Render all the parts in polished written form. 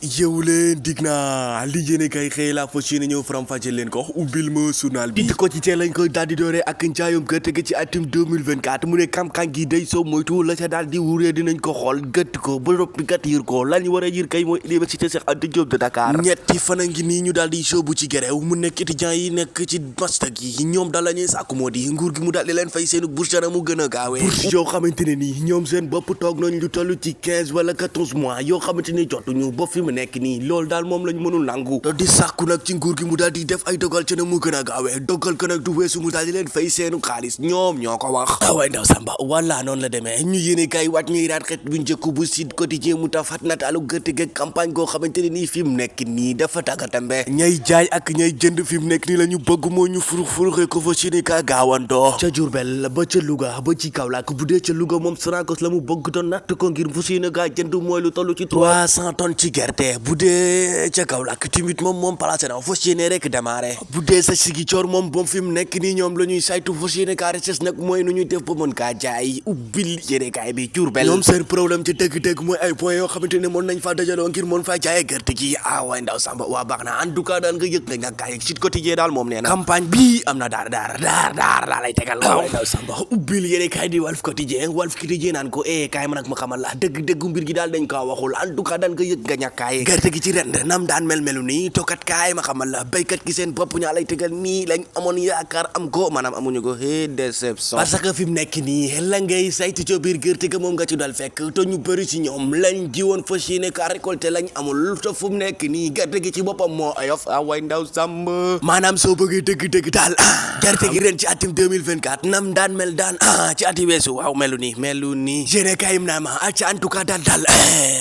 yeewu leen dig naa li yéene kay xëy la fas yéene ñëw faram-fàcce leen ko ubbil ma journal bi ko ci teel lañ koy daal di doore ak njaayum gerte gi ci atum 2024 mu ne kam-kam gi day soo moytu la ca daal di wuree dinañ ko xool gëtt ko ba noppi gàtt yër ko la ñu war a yër kay mooy université Cheikh Anta Diop de Dakar ñetti fan a ngi nii ñu daal di soobu ci gerew mu nekk étudiants yi nekk ci master gi ñoom daal la ñuy sàkku moo di nguur gi mu daal di leen fay seenu bourse na mu gën a gaawee bourse yoo xamante ne nii ñoom seen bopp toog nañ lu toll ci 15 wala 14 mois yoo xamante ni jotuñu ba fi mu nekk nii loolu daal moom lañ mënul nangu di sàkku nag ci nguur gi mu daal di def ay dogal ci na mu gën a gaawee dogal ko nag du weesu mu daal di leen fay seenu xaalis ñoom ñoo ko wax waaye ndaw Samba wala noonu la demee ñu yéene kay wàcc ñuy raat xet bu njëkk bu Sud Quotidien mu tafat nataalu gerte gi campagne goo xamante ne nii fi mu nekk nii dafa tàggatambe ñay jaay ak ñay jënd fi mu nekk nii la ñu bëgg moo ñu furuxee ko fa Séné ka gaawandoo ca Diourbel ba ca Louga ba ci Kaolack bu dee ca Louga moom Sonacos la mu bëgg doon natt ko ngir fu Séné ka jënd mooy lu toll ci 300 tonnes ci gerte bu dee ca Kaolack timit moom placé na fas yéene rek démarré bu dee sa Ziguinchor moom fi mu nekk nii ñoom la ñuy saytu fas yéene kaa recherche nag mooy nu ñuy def ba mën kaa jaay ubbil yéene kaay bi Diourbel ñoom seen problème ci dëgg-dëgg mooy ay points yoo xamante ne mën nañ faa dajaloo ngir mën faa jaayee gerte gi waay ndaw Samba waa baax na en tout cas daal nga yëg nga ñàkk kaay Sud Quotidien daal moom nee na campagne bi am na daar laa lay tegal waay ndaw Samba ubbil yéene kaay di Wolof Quotidien naan ko kaay ma nag ma xamal la dëgg-dëgg mbir gi daal dañ kaa waxul en tout cas daal nga yëg nga ñàkk kaay gerte gi ci ren nam daan melu nii tokkat kaay ma xamal la béykat gi seen bopp ñaa lay tegal nii lañ amoon yaakaar am ko maanaam amuñu ko déception parce que fi mu nekk nii la ngay saytu ca biir gerte ga moom nga ci dal fekk te ñu bëri ci ñoom lañ jiwoon fas yéene ka récolté lañ amul te fu mu nekk nii gerte gi ci boppam moo ayof way ndaw sàmb maanaam soo bëggee dëgg-dëgg daal gerte gi ren ci atum 2024 nam daan mel daan ci ati weesu waaw melu nii jéene kayim naa ma acca en tout cas daal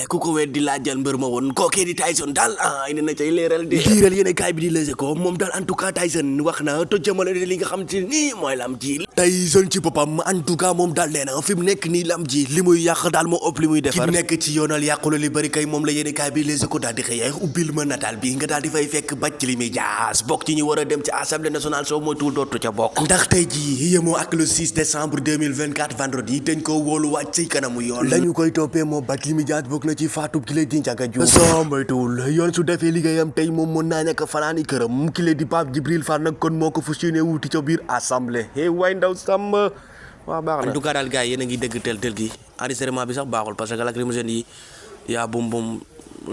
ku ko weddi laajal mbër ma woon kookee di Tyson daal indi na cay leeral de liiral yéene kaay bi di lese ko moom daal en tout cas Tyson wax na to jëmale li nga xam te nii mooy lam ji Tyson ci boppam en tout cas moom daal nee na fi mu nekk nii lam ji li muy yàq daal moo ëpp li muy defar ki nekk ci yoonal yàqula li bëri kay moom la yéene kaay bi lese ko daal di xëyee ubbil ma nataal bi nga daal di fay fekk bàcc li muy jaas bokk ci ñu war a dem ci assemblée nationale soo moytuwul dootu ca bokk ndax tey ji yemoo ak le 6 décembre 2024 vendredi dañ ko wóolu wàcc ci kanamu yoon lañu koy toppee moom bàcc li muy jaas bokk na ci faatu ki lay di Ndiaga Diouf soo moytuwul yoon su defee liggéeyam tey moom mën naa nekk fanaani këram ki lay di Pape Djibril Fall nag kon moo ko fas yéene wuti ca biir assemblée waay ndaw Samba waaw baax na en tout cas daal gars yi yéen a ngi dëgg tel gi enregistrement bi sax baaxul parce que lacrymogène yi yaa bum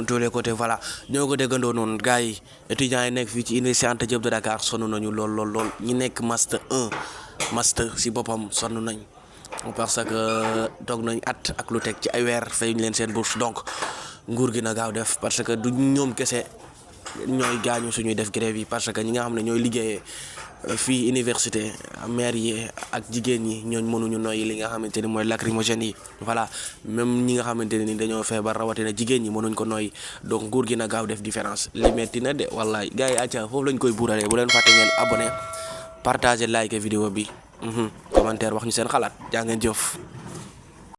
tous les côtés voilà ñoo ko déggandoo noonu gars yi étudiants yi nekk fii ci université Anta Diop de Dakar sonn nañu lool ñi nekk master 1 master si boppam sonn nañ parce que toog nañ at ak lu teg ci ay weer fayuñ leen seen bourse donc nguur gi na gaaw def parce que du ñoom kese ñooy gaañu suñuy def grève yi parce que ñi nga xam ne ñooy liggéeyee fii université maire yi ak jigéen ñi ñooñ mënuñu noyyi li nga xamante ni mooy lacrymogène yi voilà même ñi nga xamante ne ni dañoo feebar rawatina jigéen ñi mënuñ ko noyyi donc nguur gi na gaaw def différence li metti na de wallaay gars yi acca foofu lañ koy buuralee bu leen fàtte ngeen abonné partager like vidéo bi commentaire wax ñu seen xalaat jaa ngeen jëf